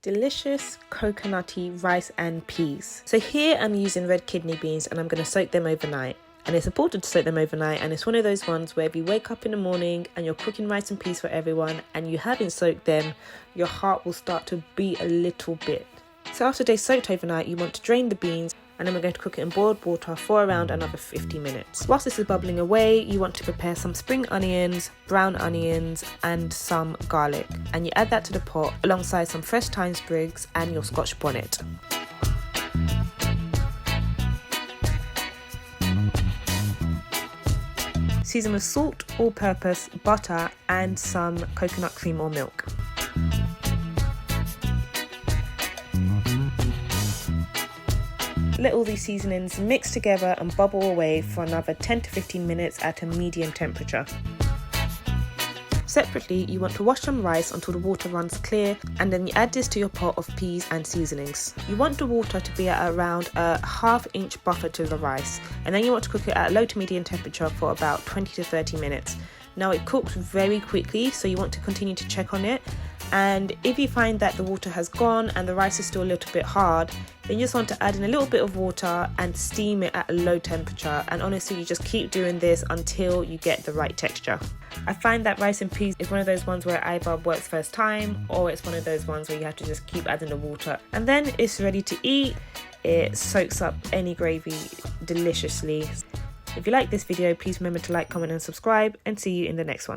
delicious coconutty rice and peas. So here I'm using red kidney beans and I'm going to soak them overnight. And it's important to soak them overnight, and it's one of those ones where if you wake up in the morning and you're cooking rice and peas for everyone and you haven't soaked them, your heart will start to beat a little bit. So after they're soaked overnight, you want to drain the beans, and then we're going to cook it in boiled water for around another 50 minutes. Whilst this is bubbling away, you want to prepare some spring onions, brown onions and some garlic, and you add that to the pot alongside some fresh thyme sprigs and your Scotch bonnet. Season with salt, all-purpose, butter and some coconut cream or milk. Let all these seasonings mix together and bubble away for another 10 to 15 minutes at a medium temperature. Separately, you want to wash some rice until the water runs clear, and then you add this to your pot of peas and seasonings. You want the water to be at around a ½ inch buffer to the rice, and then you want to cook it at a low to medium temperature for about 20 to 30 minutes. Now it cooks very quickly, so you want to continue to check on it. And if you find that the water has gone and the rice is still a little bit hard, then you just want to add in a little bit of water and steam it at a low temperature. And honestly, you just keep doing this until you get the right texture. I find that rice and peas is one of those ones where either works first time, or it's one of those ones where you have to just keep adding the water. And then it's ready to eat. It soaks up any gravy deliciously. If you like this video, please remember to like, comment and subscribe, and see you in the next one.